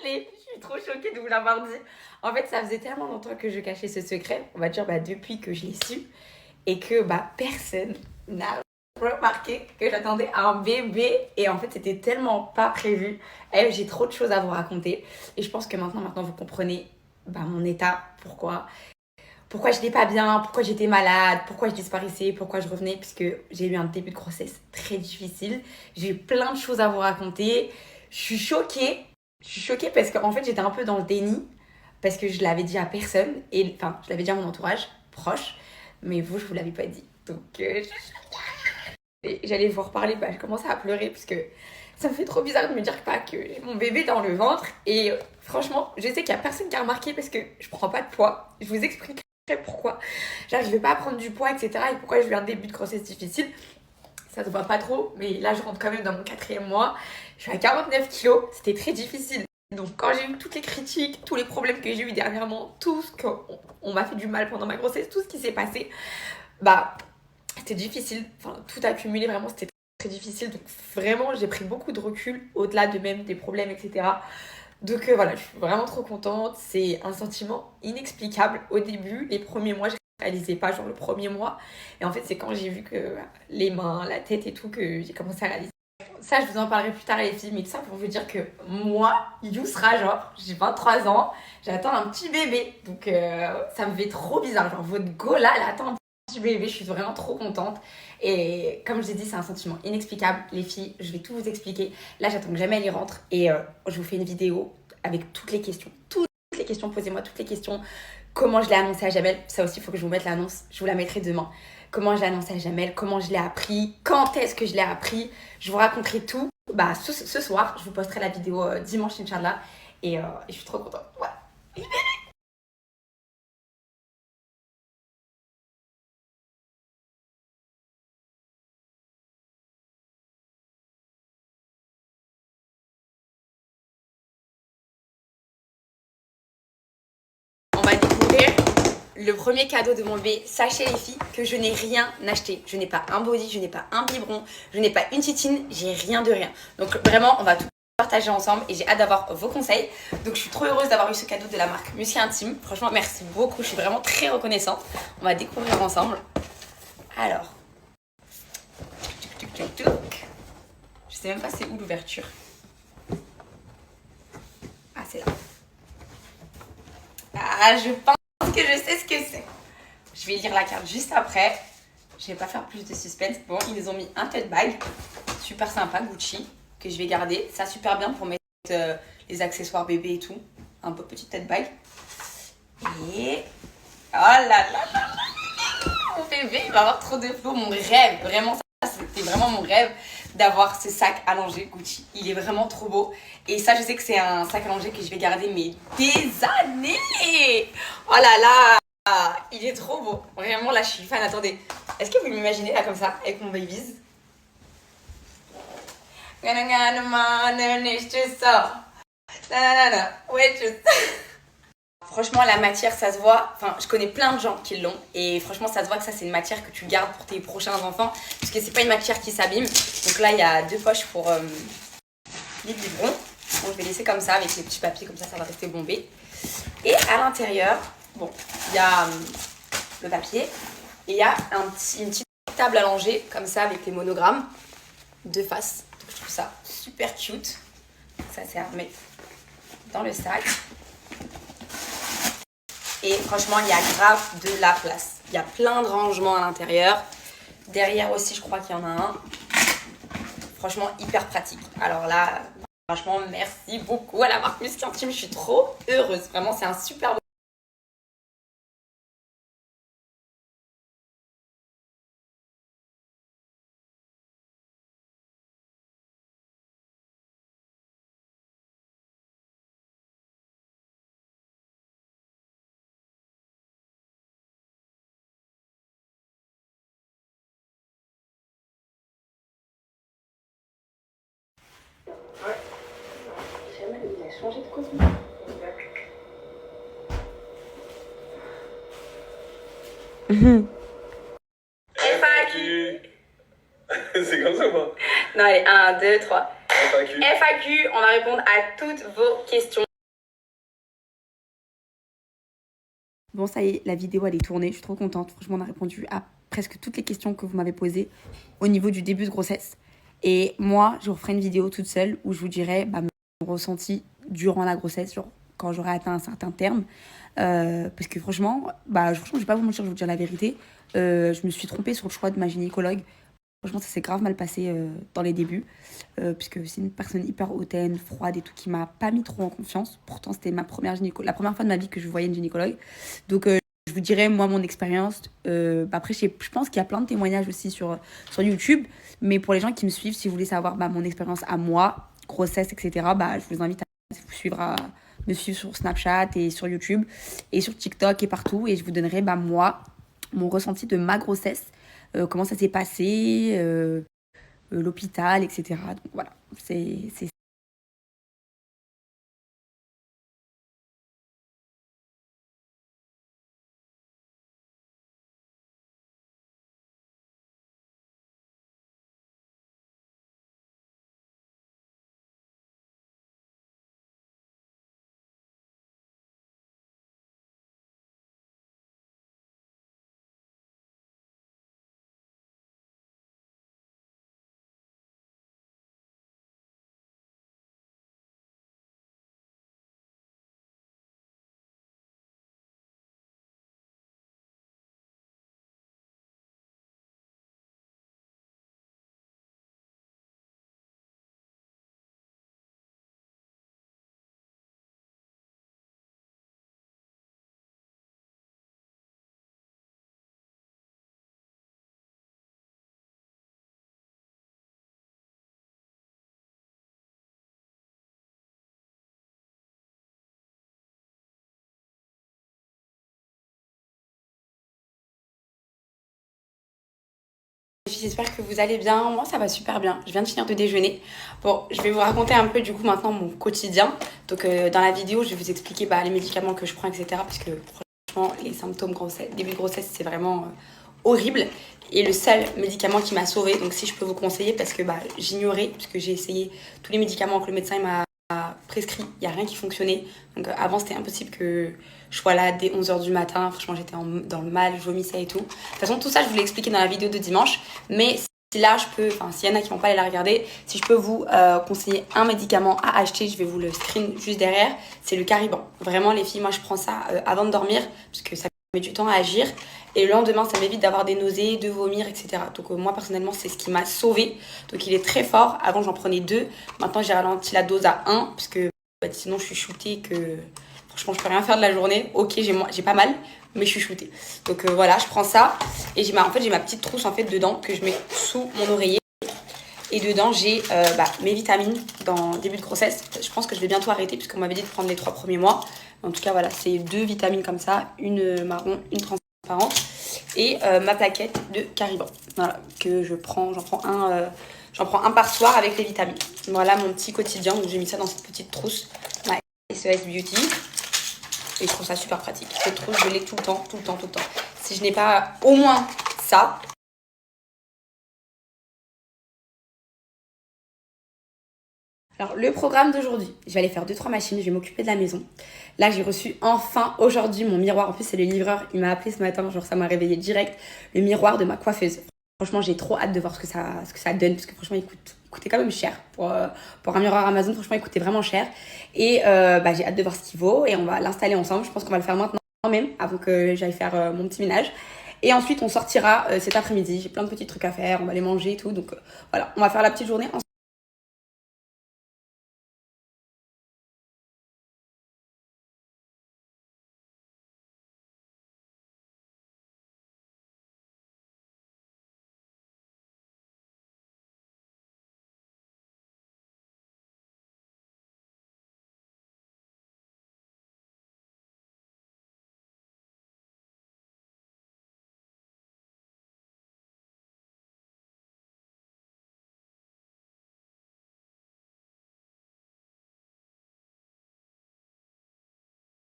Les filles, je suis trop choquée de vous l'avoir dit. En fait, ça faisait tellement longtemps que je cachais ce secret, on va dire depuis que je l'ai su, et que personne n'a remarqué que j'attendais un bébé. Et en fait, c'était tellement pas prévu. Et j'ai trop de choses à vous raconter. Et je pense que maintenant vous comprenez mon état, pourquoi je n'étais pas bien, pourquoi j'étais malade, pourquoi je disparaissais, pourquoi je revenais, puisque j'ai eu un début de grossesse très difficile. J'ai eu plein de choses à vous raconter. Je suis choquée. Je suis choquée parce qu'en fait, j'étais un peu dans le déni, parce que je l'avais dit à personne, enfin, je l'avais dit à mon entourage proche, mais vous, je vous l'avais pas dit. Donc, j'allais vous reparler, je commençais à pleurer, parce que ça me fait trop bizarre de me dire que j'ai mon bébé dans le ventre. Et franchement, je sais qu'il y a personne qui a remarqué, parce que je prends pas de poids. Je vous explique pourquoi j'arrivais pas à prendre du poids, etc. Et pourquoi j'ai eu un début de grossesse difficile. Ça se voit pas trop, mais là je rentre quand même dans mon 4e mois. Je suis à 49 kilos, c'était très difficile. Donc quand j'ai eu toutes les critiques, tous les problèmes que j'ai eu dernièrement, tout ce qu'on m'a fait du mal pendant ma grossesse, tout ce qui s'est passé, c'était difficile. Enfin, tout accumulé, vraiment c'était très difficile. Donc vraiment j'ai pris beaucoup de recul, au-delà de même des problèmes, etc. Donc voilà, je suis vraiment trop contente. C'est un sentiment inexplicable. Au début, les premiers mois, je réalisais pas, genre le premier mois. Et en fait, c'est quand j'ai vu que les mains, la tête et tout, que j'ai commencé à réaliser. Ça, je vous en parlerai plus tard, les filles, mais tout ça pour vous dire que moi, Yousra, genre, j'ai 23 ans, j'attends un petit bébé. Donc ça me fait trop bizarre. Genre, votre go là, elle attend un petit bébé. Je suis vraiment trop contente. Et comme je l'ai dit, c'est un sentiment inexplicable. Les filles, je vais tout vous expliquer. Là, j'attends que Jamel y rentre et je vous fais une vidéo avec toutes les questions. Toutes les questions, posez-moi toutes les questions. Comment je l'ai annoncé à Jamel, ça aussi, il faut que je vous mette l'annonce. Je vous la mettrai demain. Comment je l'ai annoncé à Jamel, comment je l'ai appris, quand est-ce que je l'ai appris. Je vous raconterai tout. Ce soir, je vous posterai la vidéo dimanche, Inch'Allah. Et je suis trop contente. Ouais. On va découvrir le premier cadeau de mon bébé. Sachez les filles que je n'ai rien acheté. Je n'ai pas un body, je n'ai pas un biberon, je n'ai pas une titine, j'ai rien de rien. Donc vraiment, on va tout partager ensemble et j'ai hâte d'avoir vos conseils. Donc je suis trop heureuse d'avoir eu ce cadeau de la marque Musky Intime. Franchement, merci beaucoup, je suis vraiment très reconnaissante. On va découvrir ensemble. Alors, je sais même pas c'est où l'ouverture. Ah, c'est là. Ah, je pense que je sais ce que c'est. Je vais lire la carte juste après. Je vais pas faire plus de suspense. Bon, ils nous ont mis un tote bag. Super sympa, Gucci, que je vais garder. Ça, super bien pour mettre les accessoires bébé et tout. Un peu petit tote bag. Et... oh là là là là. Mon bébé, il va avoir trop de flots. Mon rêve, vraiment, ça, c'était vraiment mon rêve d'avoir ce sac allongé Gucci. Il est vraiment trop beau. Et ça, je sais que c'est un sac allongé que je vais garder, mais des années. Oh là là. Il est trop beau. Vraiment, là, je suis fan. Attendez. Est-ce que vous m'imaginez là comme ça, avec mon babies? Franchement, la matière, ça se voit. Enfin, je connais plein de gens qui l'ont. Et franchement, ça se voit que ça, c'est une matière que tu gardes pour tes prochains enfants. Parce que c'est pas une matière qui s'abîme. Donc là, il y a 2 poches pour les biberons. Donc, je vais laisser comme ça, avec les petits papiers. Comme ça va rester bombé. Et à l'intérieur, bon, il y a le papier. Et il y a une petite table allongée, comme ça, avec les monogrammes de face. Donc, je trouve ça super cute. Ça, c'est à mettre dans le sac. Et franchement, il y a grave de la place. Il y a plein de rangements à l'intérieur. Derrière aussi, je crois qu'il y en a un. Franchement, hyper pratique. Alors là, franchement, merci beaucoup à la marque Musky Intime. Je suis trop heureuse. Vraiment, c'est un super beau. Il a changé de côté. FAQ. C'est comme ça ou pas? Non, allez, 1, 2, 3. FAQ. FAQ, on va répondre à toutes vos questions. Bon, ça y est, la vidéo elle est tournée, je suis trop contente. Franchement, on a répondu à presque toutes les questions que vous m'avez posées au niveau du début de grossesse. Et moi, je vous referai une vidéo toute seule où je vous dirai mon ressenti durant la grossesse, genre quand j'aurai atteint un certain terme. Parce que franchement, je vais pas vous mentir, je vais vous dire la vérité. Je me suis trompée sur le choix de ma gynécologue. Franchement, ça s'est grave mal passé dans les débuts, puisque c'est une personne hyper hautaine, froide et tout, qui m'a pas mis trop en confiance. Pourtant, c'était la première fois de ma vie que je voyais une gynécologue. Donc, je vous dirais, moi, mon expérience. Après, je pense qu'il y a plein de témoignages aussi sur YouTube. Mais pour les gens qui me suivent, si vous voulez savoir mon expérience à moi, grossesse, etc., je vous invite à me suivre sur Snapchat et sur YouTube et sur TikTok et partout. Et je vous donnerai, moi, mon ressenti de ma grossesse. Comment ça s'est passé, l'hôpital, etc. Donc voilà, c'est J'espère que vous allez bien. Moi, ça va super bien. Je viens de finir de déjeuner. Bon, je vais vous raconter un peu du coup maintenant mon quotidien. Donc, dans la vidéo, je vais vous expliquer les médicaments que je prends, etc. Parce que franchement, les symptômes début de grossesse, c'est vraiment horrible. Et le seul médicament qui m'a sauvée, donc si je peux vous conseiller, parce que j'ignorais, parce que j'ai essayé tous les médicaments que le médecin m'a prescrit, il n'y a rien qui fonctionnait. Donc avant, c'était impossible que je sois là dès 11h du matin. Franchement, j'étais dans le mal, je vomissais et tout. De toute façon, tout ça, je vous l'ai expliqué dans la vidéo de dimanche. Mais si là, s'il y en a qui vont pas aller la regarder, si je peux vous conseiller un médicament à acheter, je vais vous le screen juste derrière, c'est le Cariban. Vraiment, les filles, moi, je prends ça avant de dormir, parce que ça met du temps à agir. Et le lendemain, ça m'évite d'avoir des nausées, de vomir, etc. Donc moi, personnellement, c'est ce qui m'a sauvée. Donc il est très fort. Avant, j'en prenais 2. Maintenant, j'ai ralenti la dose à 1, parce que sinon, je suis shootée que... Franchement, je peux rien faire de la journée. Ok, j'ai pas mal, mais je suis shootée. Donc voilà, je prends ça. Et j'ai ma petite trousse en fait dedans que je mets sous mon oreiller. Et dedans, j'ai mes vitamines dans le début de grossesse. Je pense que je vais bientôt arrêter puisqu'on m'avait dit de prendre les 3 premiers mois. En tout cas, voilà, c'est 2 vitamines comme ça. Une marron, une transparente. Et ma plaquette de Cariban. Voilà, que j'en prends un par soir avec les vitamines. Voilà mon petit quotidien. Donc j'ai mis ça dans cette petite trousse. Ma SES Beauty. Et je trouve ça super pratique. Cette trousse, je l'ai tout le temps. Si je n'ai pas au moins ça... Alors, le programme d'aujourd'hui, je vais aller faire 2-3 machines, je vais m'occuper de la maison. Là, j'ai reçu enfin aujourd'hui mon miroir. En plus, c'est le livreur, il m'a appelé ce matin, genre ça m'a réveillé direct. Le miroir de ma coiffeuse. Franchement, j'ai trop hâte de voir ce que ça donne, parce que franchement, il coûtait quand même cher. Pour un miroir Amazon, franchement, il coûtait vraiment cher. Et j'ai hâte de voir ce qu'il vaut, et on va l'installer ensemble. Je pense qu'on va le faire maintenant même, avant que j'aille faire mon petit ménage. Et ensuite, on sortira cet après-midi. J'ai plein de petits trucs à faire, on va aller manger et tout. Donc voilà, on va faire la petite journée ensemble.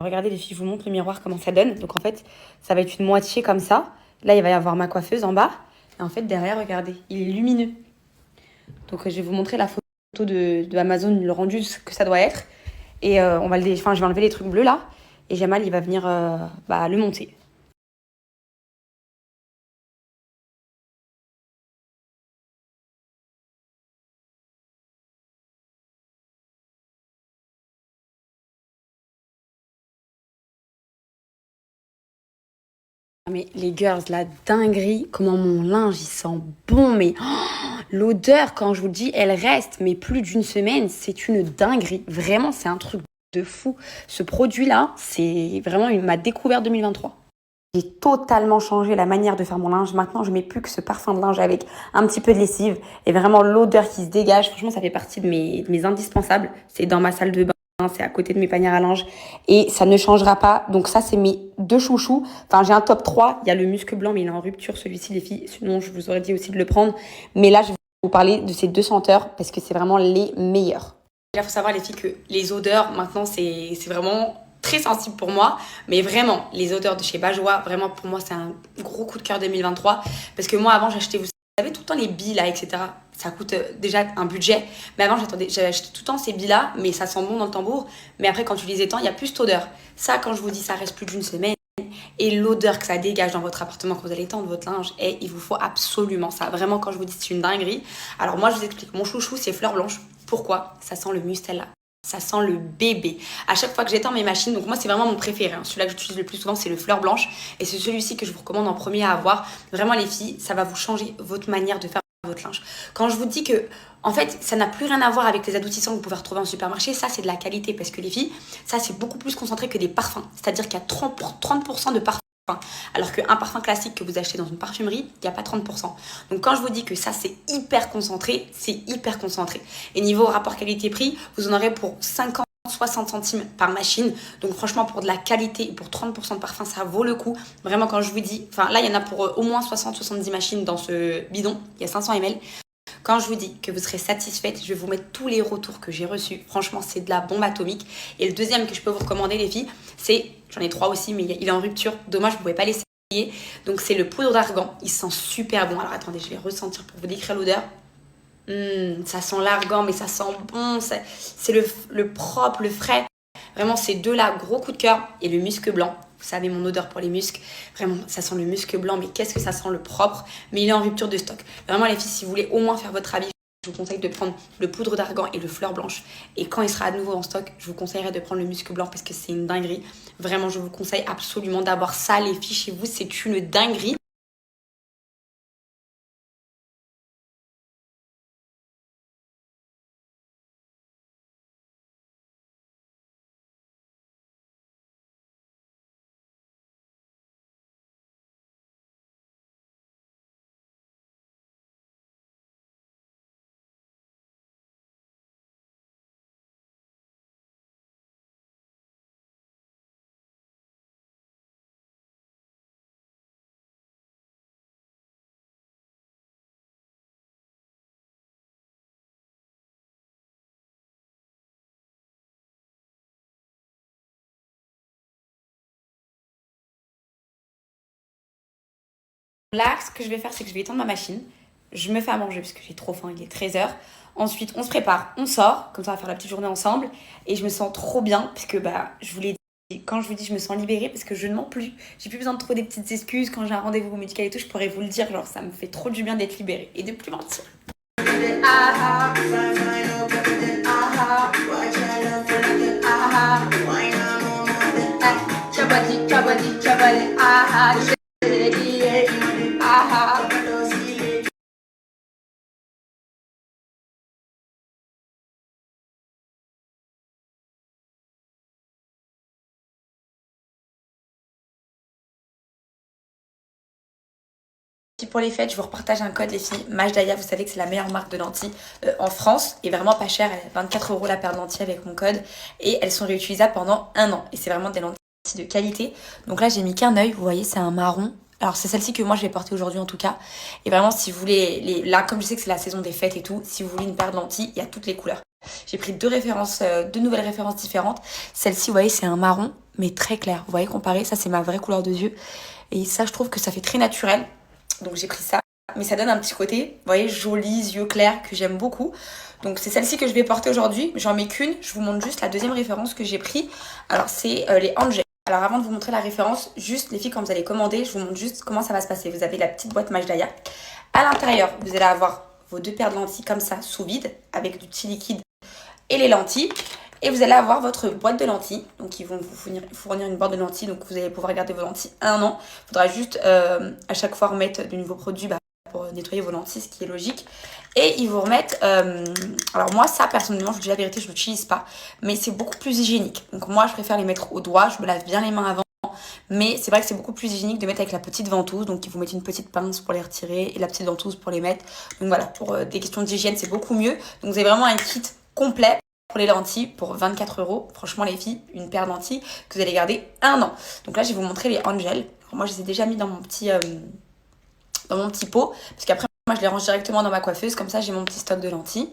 Regardez les filles, je vous montre le miroir, comment ça donne. Donc en fait, ça va être une moitié comme ça. Là, il va y avoir ma coiffeuse en bas. Et en fait, derrière, regardez, il est lumineux. Donc je vais vous montrer la photo de Amazon, le rendu, ce que ça doit être. Et je vais enlever les trucs bleus là. et Jamal, il va venir le monter. Mais les girls, la dinguerie, comment mon linge il sent bon, mais l'odeur, quand je vous le dis, elle reste, mais plus d'une semaine, c'est une dinguerie. Vraiment, c'est un truc de fou. Ce produit-là, c'est vraiment ma découverte 2023. J'ai totalement changé la manière de faire mon linge. Maintenant, je mets plus que ce parfum de linge avec un petit peu de lessive et vraiment l'odeur qui se dégage. Franchement, ça fait partie de mes indispensables. C'est dans ma salle de bain. C'est à côté de mes paniers à linge et ça ne changera pas. Donc ça, c'est mes deux chouchous. Enfin, j'ai un top 3. Il y a le musc blanc, mais il est en rupture, celui-ci, les filles. Sinon, je vous aurais dit aussi de le prendre. Mais là, je vais vous parler de ces deux senteurs parce que c'est vraiment les meilleurs. Il faut savoir, les filles, que les odeurs, maintenant, c'est vraiment très sensible pour moi. Mais vraiment, les odeurs de chez Bajoua, vraiment, pour moi, c'est un gros coup de cœur 2023. Parce que moi, avant, j'achetais, vous savez, tout le temps les billes, là, etc. Ça coûte déjà un budget. Mais avant, j'achetais tout le temps ces billes-là, mais ça sent bon dans le tambour. Mais après, quand tu les étends, il y a plus cette odeur. Ça, quand je vous dis, ça reste plus d'une semaine. Et l'odeur que ça dégage dans votre appartement quand vous allez étendre votre linge, et il vous faut absolument ça. Vraiment, quand je vous dis, c'est une dinguerie. Alors moi, je vous explique. Mon chouchou, c'est fleur blanche. Pourquoi? Ça sent le mustela. Ça sent le bébé. À chaque fois que j'étends mes machines, donc moi c'est vraiment mon préféré, hein. Celui-là que j'utilise le plus souvent, c'est le fleur blanche. Et c'est celui-ci que je vous recommande en premier à avoir. Vraiment les filles, ça va vous changer votre manière de faire votre linge. Quand je vous dis que, en fait, ça n'a plus rien à voir avec les adoucissants que vous pouvez retrouver en supermarché, ça c'est de la qualité. Parce que les filles, ça c'est beaucoup plus concentré que des parfums. C'est-à-dire qu'il y a 30% de parfums. Alors qu'un parfum classique que vous achetez dans une parfumerie, il n'y a pas 30%. Donc quand je vous dis que ça c'est hyper concentré, c'est hyper concentré. Et niveau rapport qualité-prix, vous en aurez pour 50-60 centimes par machine. Donc franchement, pour de la qualité et pour 30% de parfum, ça vaut le coup. Vraiment, quand je vous dis, enfin là il y en a pour au moins 60-70 machines dans ce bidon, il y a 500 ml. Quand je vous dis que vous serez satisfaite, je vais vous mettre tous les retours que j'ai reçus. Franchement, c'est de la bombe atomique. Et le deuxième que je peux vous recommander, les filles, c'est, j'en ai 3 aussi, mais il est en rupture. Dommage, vous ne pouvez pas l'essayer. Donc, c'est le poudre d'argan. Il sent super bon. Alors, attendez, je vais ressentir pour vous décrire l'odeur. Ça sent l'argan, mais ça sent bon. C'est le propre, le frais. Vraiment, ces deux-là, gros coup de cœur. Et le musc blanc. Vous savez, mon odeur pour les muscs, vraiment, ça sent le musc blanc, mais qu'est-ce que ça sent le propre. Mais il est en rupture de stock. Vraiment, les filles, si vous voulez au moins faire votre avis, je vous conseille de prendre le poudre d'argan et le fleur blanche. Et quand il sera à nouveau en stock, je vous conseillerais de prendre le musc blanc parce que c'est une dinguerie. Vraiment, je vous conseille absolument d'avoir ça, les filles, chez vous. C'est une dinguerie. Là, ce que je vais faire, c'est que je vais étendre ma machine. Je me fais à manger parce que j'ai trop faim, il est 13h. Ensuite, on se prépare, on sort, comme ça on va faire la petite journée ensemble. Et je me sens trop bien parce que je vous l'ai dit, quand je vous dis je me sens libérée parce que je ne mens plus. J'ai plus besoin de trouver des petites excuses. Quand j'ai un rendez-vous médical et tout, je pourrais vous le dire. Genre, ça me fait trop du bien d'être libérée et de plus mentir. Pour les fêtes, je vous repartage un code, les filles. Majdaya, vous savez que c'est la meilleure marque de lentilles en France et vraiment pas chère. 24 € la paire de lentilles avec mon code et elles sont réutilisables pendant 1 an. Et c'est vraiment des lentilles de qualité. Donc là, j'ai mis qu'un œil. Vous voyez, c'est un marron. Alors, c'est celle-ci que moi, je vais porter aujourd'hui en tout cas. Et vraiment, si vous voulez, là, comme je sais que c'est la saison des fêtes et tout, si vous voulez une paire de lentilles, il y a toutes les couleurs. J'ai pris deux nouvelles références différentes. Celle-ci, vous voyez, c'est un marron, mais très clair. Vous voyez, comparé, ça, c'est ma vraie couleur de yeux. Et ça, je trouve que ça fait très naturel. Donc j'ai pris ça, mais ça donne un petit côté, vous voyez, joli, yeux clairs, que j'aime beaucoup. Donc c'est celle-ci que je vais porter aujourd'hui, j'en mets qu'une. Je vous montre juste la deuxième référence que j'ai pris. Alors c'est les Angel. Alors avant de vous montrer la référence, juste les filles, quand vous allez commander, je vous montre juste comment ça va se passer. Vous avez la petite boîte Majdaya. À l'intérieur, vous allez avoir vos 2 paires de lentilles comme ça, sous vide, avec du petit liquide et les lentilles. Et vous allez avoir votre boîte de lentilles. Donc ils vont vous fournir une boîte de lentilles. Donc vous allez pouvoir garder vos lentilles 1 an. Il faudra juste à chaque fois remettre de nouveaux produits pour nettoyer vos lentilles, ce qui est logique. Et ils vous remettent... alors moi, ça, personnellement, je vous dis la vérité, je ne l'utilise pas. Mais c'est beaucoup plus hygiénique. Donc moi, je préfère les mettre au doigt. Je me lave bien les mains avant. Mais c'est vrai que c'est beaucoup plus hygiénique de mettre avec la petite ventouse. Donc, ils vous mettent une petite pince pour les retirer et la petite ventouse pour les mettre. Donc voilà, pour des questions d'hygiène, c'est beaucoup mieux. Donc, vous avez vraiment un kit complet pour les lentilles pour 24 €. Franchement, les filles, une paire de lentilles que vous allez garder 1 an. Donc là, je vais vous montrer les Angel. Alors, moi, je les ai déjà mis dans mon petit pot. Parce qu'après, moi, je les range directement dans ma coiffeuse. Comme ça, j'ai mon petit stock de lentilles.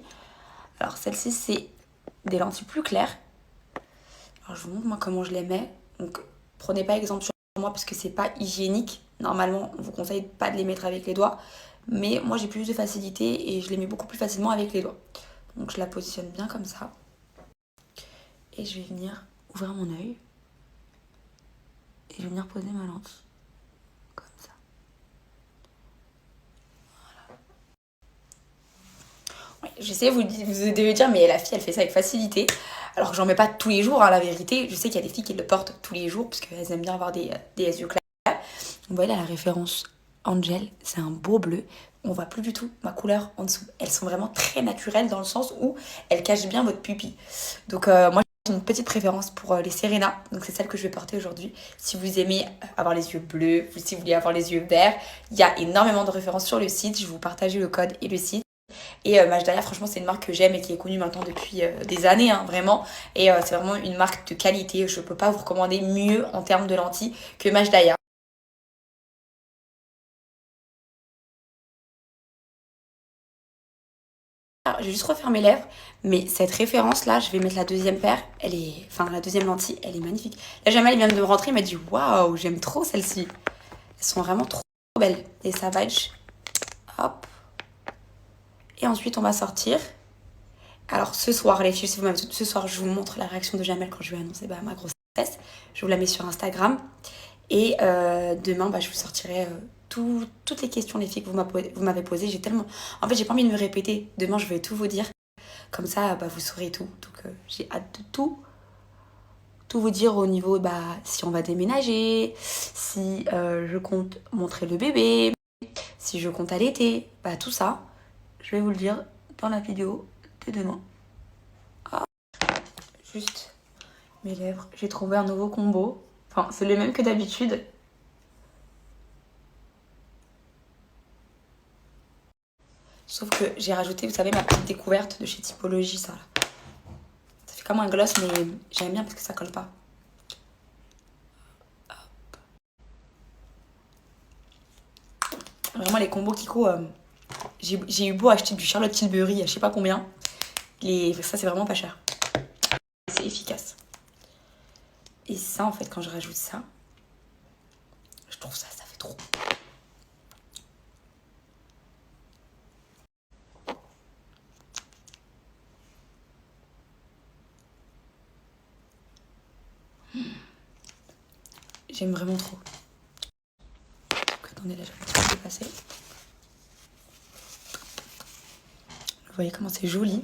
Alors, celle-ci, c'est des lentilles plus claires. Alors, je vous montre moi comment je les mets. Donc, prenez pas exemple sur moi parce que c'est pas hygiénique. Normalement, on vous conseille pas de les mettre avec les doigts. Mais moi, j'ai plus de facilité et je les mets beaucoup plus facilement avec les doigts. Donc, je la positionne bien comme ça. Et je vais venir ouvrir mon œil. Et je vais venir poser ma lentille. Comme ça. Voilà. Ouais, je sais, vous devez dire, mais la fille, elle fait ça avec facilité. Alors, j'en mets pas tous les jours, hein, la vérité. Je sais qu'il y a des filles qui le portent tous les jours parce qu'elles aiment bien avoir des yeux clairs. Vous voyez là, la référence Angel, c'est un beau bleu. On voit plus du tout ma couleur en dessous. Elles sont vraiment très naturelles dans le sens où elles cachent bien votre pupille. Donc, moi, j'ai une petite préférence pour les Serena. Donc, c'est celle que je vais porter aujourd'hui. Si vous aimez avoir les yeux bleus, si vous voulez avoir les yeux verts, il y a énormément de références sur le site. Je vais vous partager le code et le site. Et Majdaya, franchement, c'est une marque que j'aime et qui est connue maintenant depuis des années, hein, vraiment. Et c'est vraiment une marque de qualité. Je ne peux pas vous recommander mieux en termes de lentilles que Majdaya. Alors, je vais juste refaire mes lèvres, mais cette référence-là, je vais mettre la deuxième paire. La deuxième lentille, elle est magnifique. Là, Jamel, il vient de me rentrer, il m'a dit waouh, j'aime trop celle-ci. Elles sont vraiment trop belles. Les Savage. Hop. Et ensuite, on va sortir. Alors ce soir, les filles, ce soir, je vous montre la réaction de Jamel quand je lui ai annoncé ma grossesse. Je vous la mets sur Instagram. Et demain, je vous sortirai toutes les questions, les filles, que vous m'avez posées. J'ai pas envie de me répéter. Demain, je vais tout vous dire. Comme ça, vous saurez tout. Donc, j'ai hâte de tout vous dire au niveau, si on va déménager, si je compte montrer le bébé, si je compte allaiter, tout ça, je vais vous le dire dans la vidéo de demain. Juste mes lèvres. J'ai trouvé un nouveau combo. Enfin, c'est le même que d'habitude. Sauf que j'ai rajouté, vous savez, ma petite découverte de chez Typologie, ça là. Ça fait comme un gloss, mais j'aime bien parce que ça colle pas. Hop. Vraiment, les combos Kiko, j'ai eu beau acheter du Charlotte Tilbury à je sais pas combien. Ça, c'est vraiment pas cher. C'est efficace. Et ça, en fait, quand je rajoute ça, je trouve ça fait trop. J'aime vraiment trop. Attendez, là, j'ai un petit peu dépassé. Vous voyez comment c'est joli.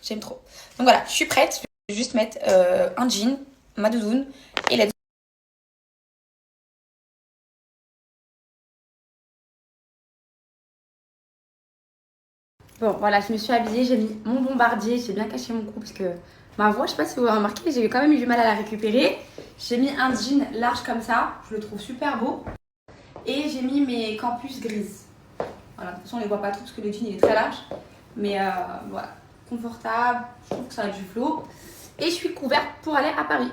J'aime trop. Donc voilà, je suis prête. Je vais juste mettre un jean, ma doudoune et la... Bon, voilà, je me suis habillée, j'ai mis mon bombardier, j'ai bien caché mon cou parce que ma voix, je sais pas si vous avez remarqué, j'ai quand même eu du mal à la récupérer. J'ai mis un jean large comme ça, je le trouve super beau. Et j'ai mis mes campus grises. Voilà, de toute façon on les voit pas trop parce que le jean il est très large. Mais voilà, confortable, je trouve que ça a du flow. Et je suis couverte pour aller à Paris.